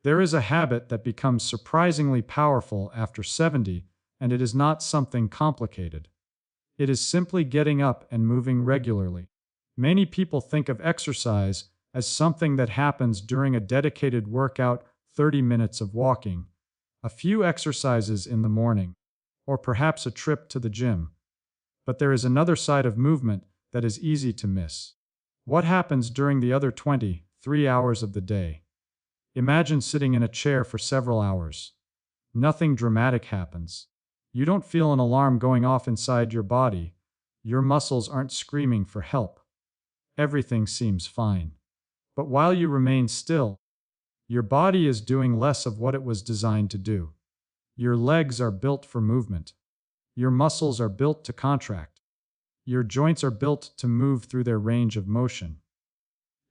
There is a habit that becomes surprisingly powerful after 70, and it is not something complicated. It is simply getting up and moving regularly. Many people think of exercise as something that happens during a dedicated workout, 30 minutes of walking, a few exercises in the morning, or perhaps a trip to the gym. But there is another side of movement that is easy to miss. What happens during the other 23 hours of the day? Imagine sitting in a chair for several hours. Nothing dramatic happens. You don't feel an alarm going off inside your body. Your muscles aren't screaming for help. Everything seems fine. But while you remain still, your body is doing less of what it was designed to do. Your legs are built for movement. Your muscles are built to contract. Your joints are built to move through their range of motion.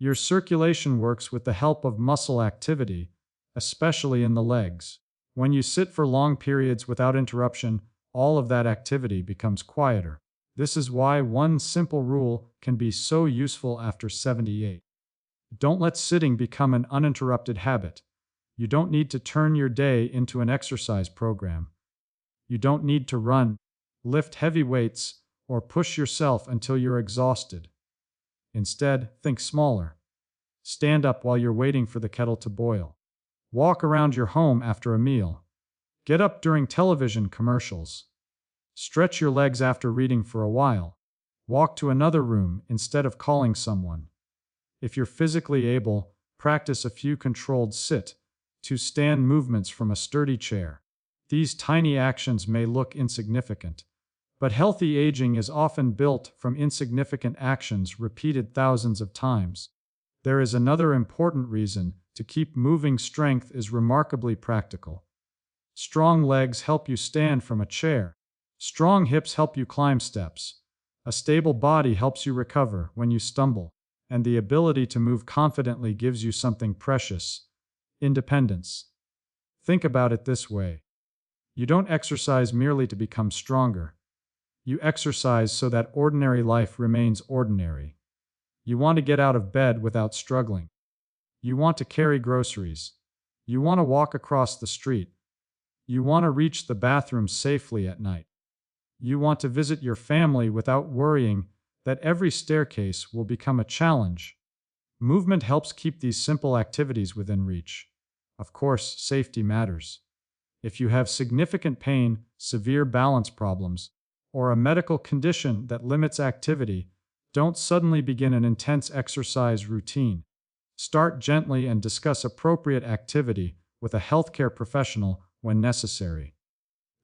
Your circulation works with the help of muscle activity, especially in the legs. When you sit for long periods without interruption, all of that activity becomes quieter. This is why one simple rule can be so useful after 78. Don't let sitting become an uninterrupted habit. You don't need to turn your day into an exercise program. You don't need to run, lift heavy weights, or push yourself until you're exhausted. Instead, think smaller. Stand up while you're waiting for the kettle to boil. Walk around your home after a meal. Get up during television commercials. Stretch your legs after reading for a while. Walk to another room instead of calling someone. If you're physically able, practice a few controlled sit-to-stand movements from a sturdy chair. These tiny actions may look insignificant, but healthy aging is often built from insignificant actions repeated thousands of times. There is another important reason to keep moving. Strength is remarkably practical. Strong legs help you stand from a chair. Strong hips help you climb steps. A stable body helps you recover when you stumble. And the ability to move confidently gives you something precious: independence. Think about it this way. You don't exercise merely to become stronger. You exercise so that ordinary life remains ordinary. You want to get out of bed without struggling. You want to carry groceries. You want to walk across the street. You want to reach the bathroom safely at night. You want to visit your family without worrying that every staircase will become a challenge. Movement helps keep these simple activities within reach. Of course, safety matters. If you have significant pain, severe balance problems, or a medical condition that limits activity, don't suddenly begin an intense exercise routine. Start gently and discuss appropriate activity with a healthcare professional when necessary.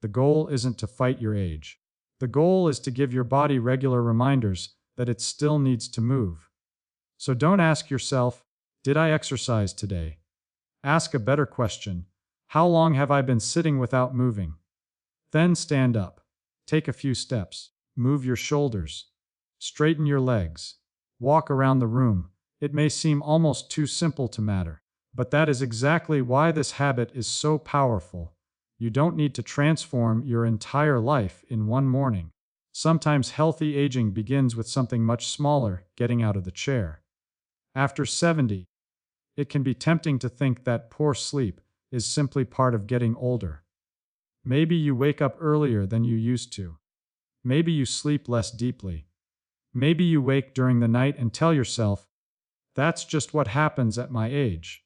The goal isn't to fight your age. The goal is to give your body regular reminders that it still needs to move. So don't ask yourself, "Did I exercise today?" Ask a better question: how long have I been sitting without moving? Then stand up. Take a few steps. Move your shoulders. Straighten your legs. Walk around the room. It may seem almost too simple to matter, but that is exactly why this habit is so powerful. You don't need to transform your entire life in one morning. Sometimes healthy aging begins with something much smaller: getting out of the chair. After 70, it can be tempting to think that poor sleep is simply part of getting older. Maybe you wake up earlier than you used to. Maybe you sleep less deeply. Maybe you wake during the night and tell yourself, "That's just what happens at my age."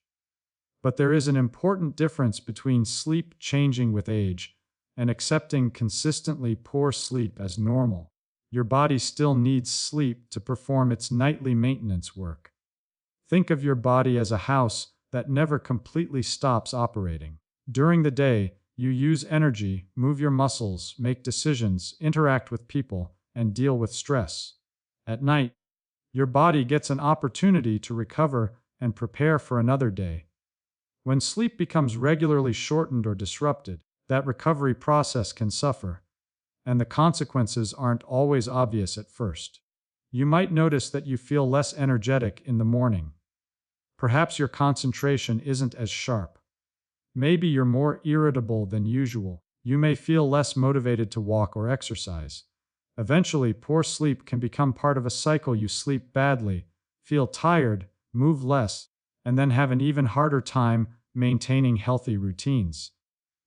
But there is an important difference between sleep changing with age and accepting consistently poor sleep as normal. Your body still needs sleep to perform its nightly maintenance work. Think of your body as a house that never completely stops operating. During the day, you use energy, move your muscles, make decisions, interact with people, and deal with stress. At night, your body gets an opportunity to recover and prepare for another day. When sleep becomes regularly shortened or disrupted, that recovery process can suffer, and the consequences aren't always obvious at first. You might notice that you feel less energetic in the morning. Perhaps your concentration isn't as sharp. Maybe you're more irritable than usual. You may feel less motivated to walk or exercise. Eventually, poor sleep can become part of a cycle. You sleep badly, feel tired, move less, and then have an even harder time maintaining healthy routines.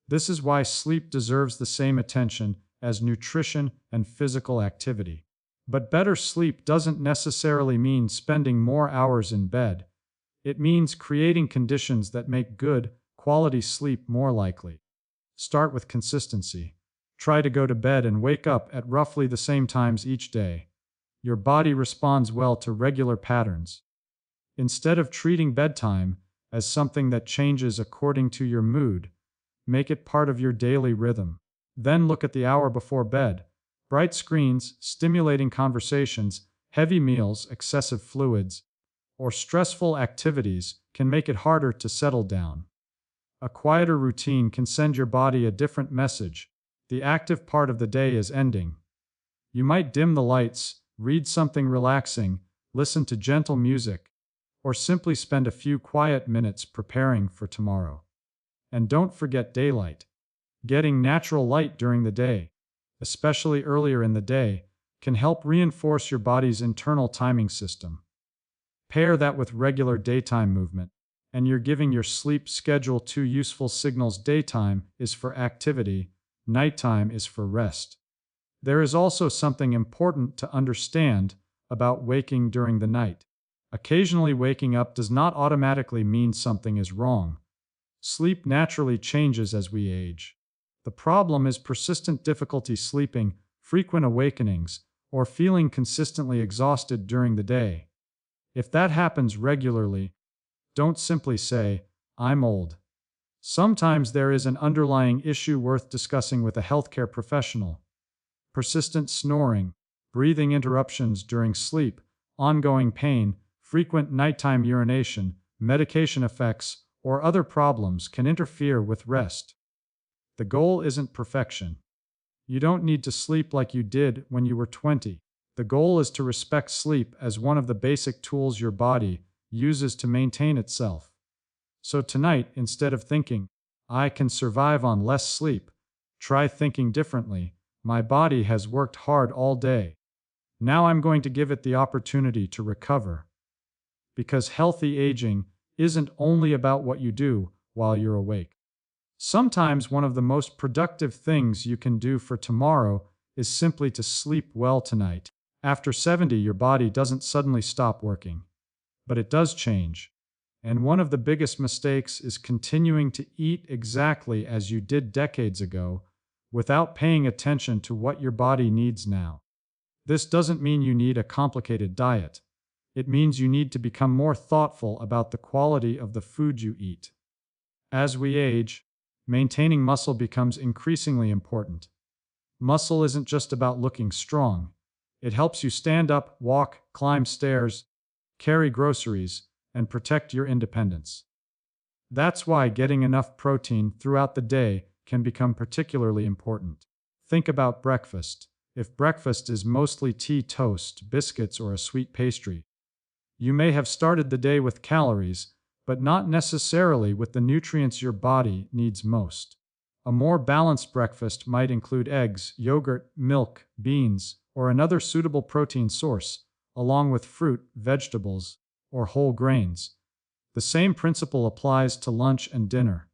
This is why sleep deserves the same attention as nutrition and physical activity. But better sleep doesn't necessarily mean spending more hours in bed. It means creating conditions that make good, quality sleep more likely. Start with consistency. Try to go to bed and wake up at roughly the same times each day. Your body responds well to regular patterns. Instead of treating bedtime as something that changes according to your mood, make it part of your daily rhythm. Then look at the hour before bed. Bright screens, stimulating conversations, heavy meals, excessive fluids, or stressful activities can make it harder to settle down. A quieter routine can send your body a different message. The active part of the day is ending. You might dim the lights, read something relaxing, listen to gentle music, or simply spend a few quiet minutes preparing for tomorrow. And don't forget daylight. Getting natural light during the day, especially earlier in the day, can help reinforce your body's internal timing system. Pair that with regular daytime movement, and you're giving your sleep schedule two useful signals. Daytime is for activity, nighttime is for rest. There is also something important to understand about waking during the night. Occasionally waking up does not automatically mean something is wrong. Sleep naturally changes as we age. The problem is persistent difficulty sleeping, frequent awakenings, or feeling consistently exhausted during the day. If that happens regularly, don't simply say, "I'm old." Sometimes there is an underlying issue worth discussing with a healthcare professional. Persistent snoring, breathing interruptions during sleep, ongoing pain, frequent nighttime urination, medication effects, or other problems can interfere with rest. The goal isn't perfection. You don't need to sleep like you did when you were 20. The goal is to respect sleep as one of the basic tools your body uses to maintain itself. So tonight, instead of thinking, "I can survive on less sleep," try thinking differently. "My body has worked hard all day. Now I'm going to give it the opportunity to recover." Because healthy aging isn't only about what you do while you're awake. Sometimes one of the most productive things you can do for tomorrow is simply to sleep well tonight. After 70, your body doesn't suddenly stop working, but it does change. And one of the biggest mistakes is continuing to eat exactly as you did decades ago without paying attention to what your body needs now. This doesn't mean you need a complicated diet. It means you need to become more thoughtful about the quality of the food you eat. As we age, maintaining muscle becomes increasingly important. Muscle isn't just about looking strong. It helps you stand up, walk, climb stairs, carry groceries, and protect your independence. That's why getting enough protein throughout the day can become particularly important. Think about breakfast. If breakfast is mostly tea, toast, biscuits, or a sweet pastry, you may have started the day with calories, but not necessarily with the nutrients your body needs most. A more balanced breakfast might include eggs, yogurt, milk, beans, or another suitable protein source, along with fruit, vegetables, or whole grains. The same principle applies to lunch and dinner.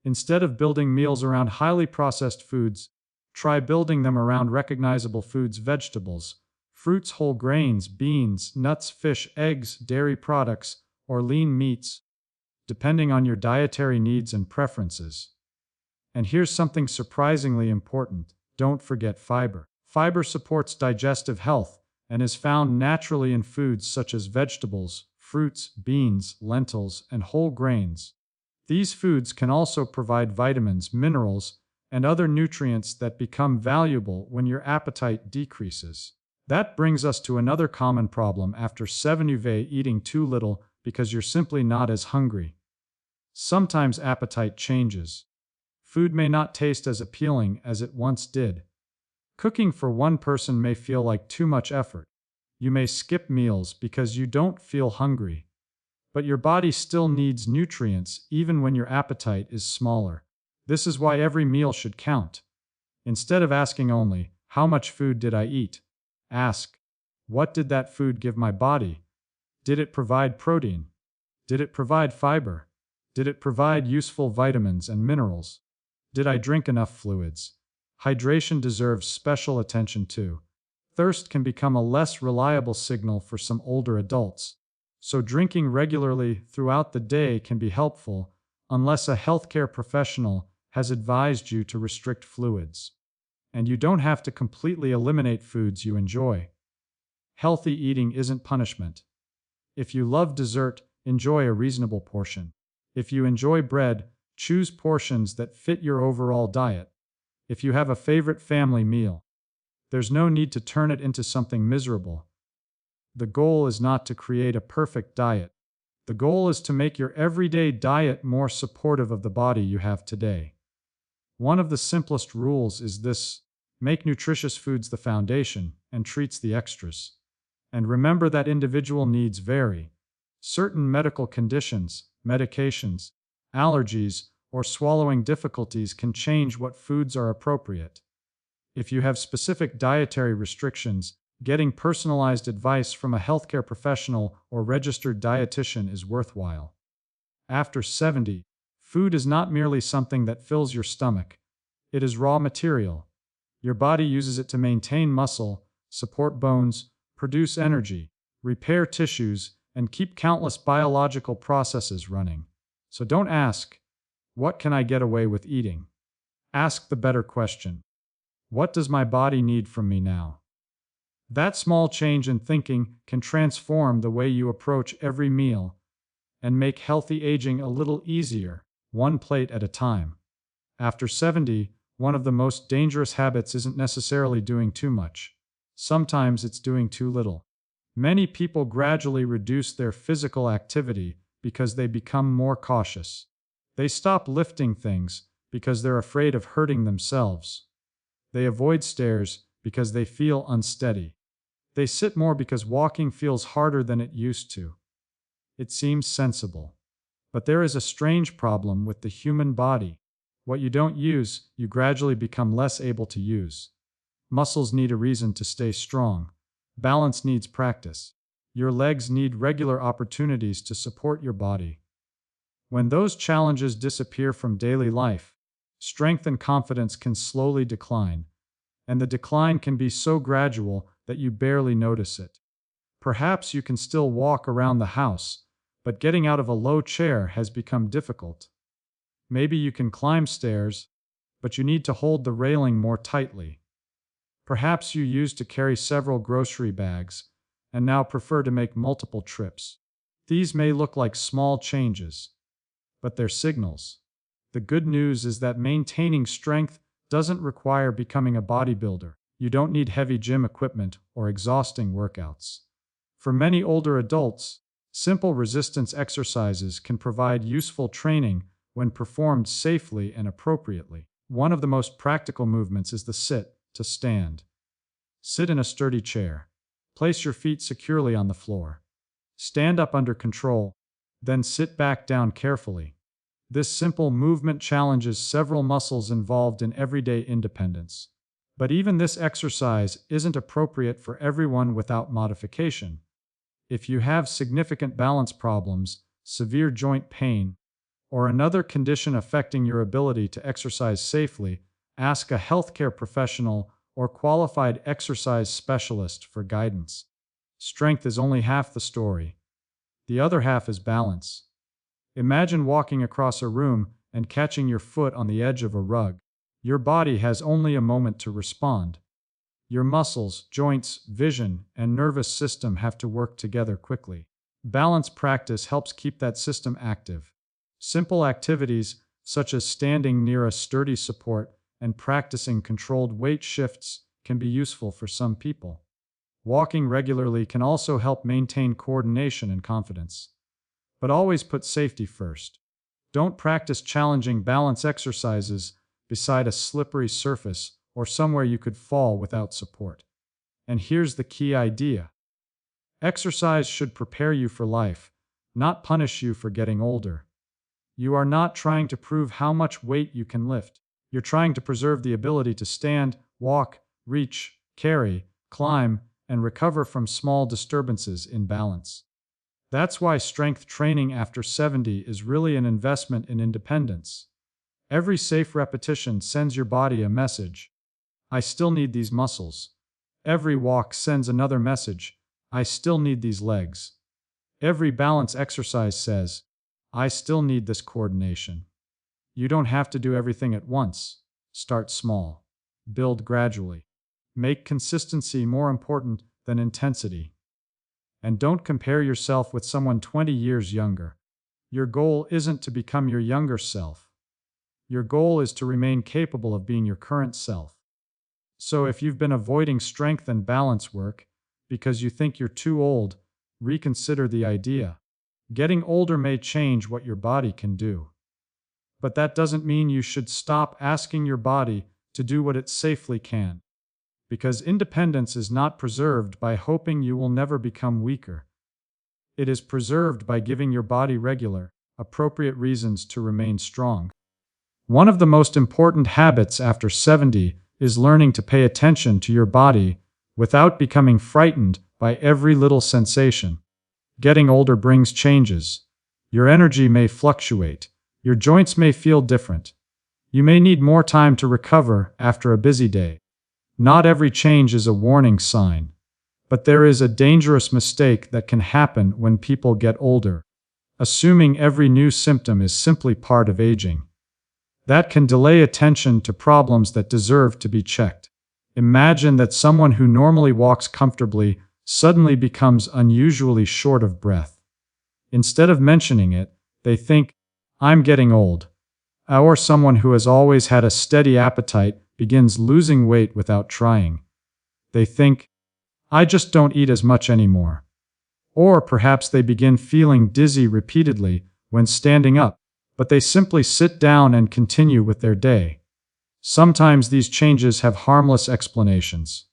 Instead of building meals around highly processed foods, try building them around recognizable foods: vegetables, fruits, whole grains, beans, nuts, fish, eggs, dairy products, or lean meats, depending on your dietary needs and preferences. And here's something surprisingly important: don't forget fiber. Fiber supports digestive health and is found naturally in foods such as vegetables, fruits, beans, lentils, and whole grains. These foods can also provide vitamins, minerals, and other nutrients that become valuable when your appetite decreases. That brings us to another common problem after 70, eating too little because you're simply not as hungry. Sometimes appetite changes. Food may not taste as appealing as it once did. Cooking for one person may feel like too much effort. You may skip meals because you don't feel hungry. But your body still needs nutrients even when your appetite is smaller. This is why every meal should count. Instead of asking only, "How much food did I eat?" ask, "What did that food give my body? Did it provide protein? Did it provide fiber? Did it provide useful vitamins and minerals? Did I drink enough fluids? Hydration deserves special attention too. Thirst can become a less reliable signal for some older adults, so drinking regularly throughout the day can be helpful unless a healthcare professional has advised you to restrict fluids. And you don't have to completely eliminate foods you enjoy. Healthy eating isn't punishment. If you love dessert, enjoy a reasonable portion. If you enjoy bread, choose portions that fit your overall diet. If you have a favorite family meal, there's no need to turn it into something miserable. The goal is not to create a perfect diet. The goal is to make your everyday diet more supportive of the body you have today. One of the simplest rules is this: make nutritious foods the foundation and treats the extras. And remember that individual needs vary. Certain medical conditions, medications, allergies, or swallowing difficulties can change what foods are appropriate. If you have specific dietary restrictions, getting personalized advice from a healthcare professional or registered dietitian is worthwhile. After 70, food is not merely something that fills your stomach. It is raw material. Your body uses it to maintain muscle, support bones, produce energy, repair tissues, and keep countless biological processes running. So don't ask, what can I get away with eating? Ask the better question: what does my body need from me now? That small change in thinking can transform the way you approach every meal and make healthy aging a little easier, one plate at a time. After 70, one of the most dangerous habits isn't necessarily doing too much. Sometimes it's doing too little. Many people gradually reduce their physical activity because they become more cautious. They stop lifting things because they're afraid of hurting themselves. They avoid stairs because they feel unsteady. They sit more because walking feels harder than it used to. It seems sensible. But there is a strange problem with the human body. What you don't use, you gradually become less able to use. Muscles need a reason to stay strong. Balance needs practice. Your legs need regular opportunities to support your body. When those challenges disappear from daily life, strength and confidence can slowly decline, and the decline can be so gradual that you barely notice it. Perhaps you can still walk around the house, but getting out of a low chair has become difficult. Maybe you can climb stairs, but you need to hold the railing more tightly. Perhaps you used to carry several grocery bags and now prefer to make multiple trips. These may look like small changes, but they're signals. The good news is that maintaining strength doesn't require becoming a bodybuilder. You don't need heavy gym equipment or exhausting workouts. For many older adults, simple resistance exercises can provide useful training when performed safely and appropriately. One of the most practical movements is the sit to stand. Sit in a sturdy chair. Place your feet securely on the floor. Stand up under control, then sit back down carefully. This simple movement challenges several muscles involved in everyday independence. But even this exercise isn't appropriate for everyone without modification. If you have significant balance problems, severe joint pain, or another condition affecting your ability to exercise safely, ask a healthcare professional or qualified exercise specialist for guidance. Strength is only half the story. The other half is balance. Imagine walking across a room and catching your foot on the edge of a rug. Your body has only a moment to respond. Your muscles, joints, vision, and nervous system have to work together quickly. Balance practice helps keep that system active. Simple activities, such as standing near a sturdy support and practicing controlled weight shifts, can be useful for some people. Walking regularly can also help maintain coordination and confidence. But always put safety first. Don't practice challenging balance exercises beside a slippery surface or somewhere you could fall without support. And here's the key idea. Exercise should prepare you for life, not punish you for getting older. You are not trying to prove how much weight you can lift. You're trying to preserve the ability to stand, walk, reach, carry, climb, and recover from small disturbances in balance. That's why strength training after 70 is really an investment in independence. Every safe repetition sends your body a message: I still need these muscles. Every walk sends another message: I still need these legs. Every balance exercise says, I still need this coordination. You don't have to do everything at once. Start small. Build gradually. Make consistency more important than intensity. And don't compare yourself with someone 20 years younger. Your goal isn't to become your younger self. Your goal is to remain capable of being your current self. So if you've been avoiding strength and balance work because you think you're too old, reconsider the idea. Getting older may change what your body can do. But that doesn't mean you should stop asking your body to do what it safely can. Because independence is not preserved by hoping you will never become weaker. It is preserved by giving your body regular, appropriate reasons to remain strong. One of the most important habits after 70 is learning to pay attention to your body without becoming frightened by every little sensation. Getting older brings changes. Your energy may fluctuate. Your joints may feel different. You may need more time to recover after a busy day. Not every change is a warning sign, but there is a dangerous mistake that can happen when people get older, assuming every new symptom is simply part of aging. That can delay attention to problems that deserve to be checked. Imagine that someone who normally walks comfortably suddenly becomes unusually short of breath. Instead of mentioning it, they think, I'm getting old. Or someone who has always had a steady appetite begins losing weight without trying. They think, I just don't eat as much anymore. Or perhaps they begin feeling dizzy repeatedly when standing up, but they simply sit down and continue with their day. Sometimes these changes have harmless explanations.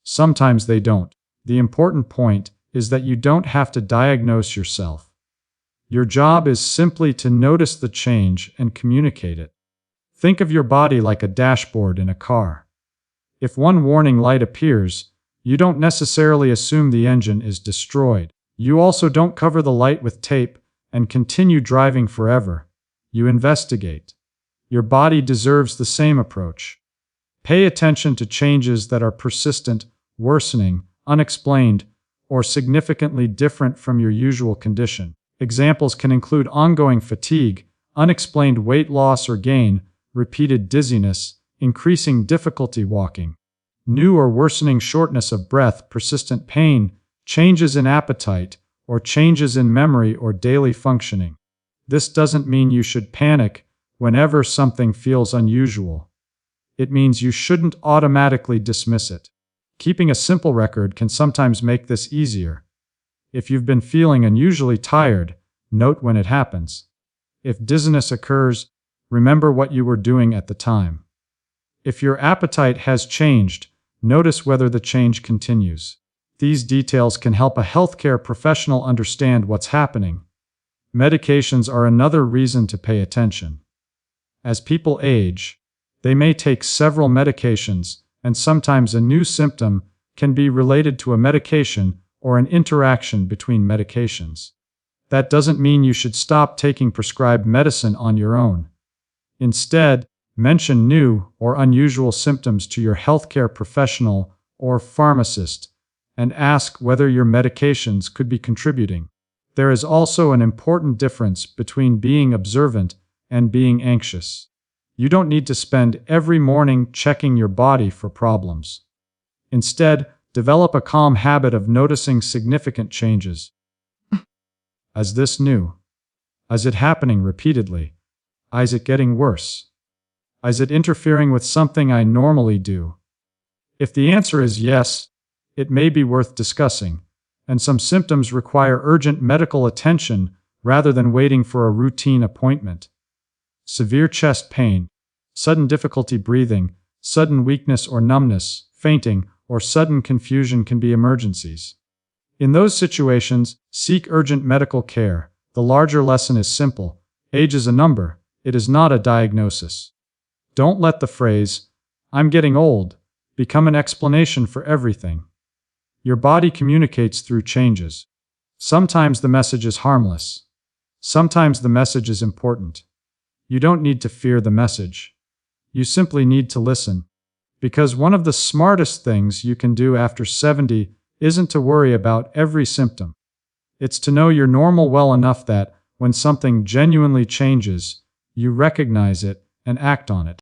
Sometimes they don't. The important point is that you don't have to diagnose yourself. Your job is simply to notice the change and communicate it. Think of your body like a dashboard in a car. If one warning light appears, you don't necessarily assume the engine is destroyed. You also don't cover the light with tape and continue driving forever. You investigate. Your body deserves the same approach. Pay attention to changes that are persistent, worsening, unexplained, or significantly different from your usual condition. Examples can include ongoing fatigue, unexplained weight loss or gain, repeated dizziness, increasing difficulty walking, new or worsening shortness of breath, persistent pain, changes in appetite, or changes in memory or daily functioning. This doesn't mean you should panic whenever something feels unusual. It means you shouldn't automatically dismiss it. Keeping a simple record can sometimes make this easier. If you've been feeling unusually tired, note when it happens. If dizziness occurs, remember what you were doing at the time. If your appetite has changed, notice whether the change continues. These details can help a healthcare professional understand what's happening. Medications are another reason to pay attention. As people age, they may take several medications, and sometimes a new symptom can be related to a medication or an interaction between medications. That doesn't mean you should stop taking prescribed medicine on your own. Instead, mention new or unusual symptoms to your healthcare professional or pharmacist and ask whether your medications could be contributing. There is also an important difference between being observant and being anxious. You don't need to spend every morning checking your body for problems. Instead, develop a calm habit of noticing significant changes. Is this new? Is it happening repeatedly? Is it getting worse? Is it interfering with something I normally do? If the answer is yes, it may be worth discussing, and some symptoms require urgent medical attention rather than waiting for a routine appointment. Severe chest pain, sudden difficulty breathing, sudden weakness or numbness, fainting, or sudden confusion can be emergencies. In those situations, seek urgent medical care. The larger lesson is simple. Age is a number. It is not a diagnosis. Don't let the phrase, "I'm getting old," become an explanation for everything. Your body communicates through changes. Sometimes the message is harmless. Sometimes the message is important. You don't need to fear the message. You simply need to listen. Because one of the smartest things you can do after 70 isn't to worry about every symptom. It's to know you're normal well enough that, when something genuinely changes, you recognize it and act on it.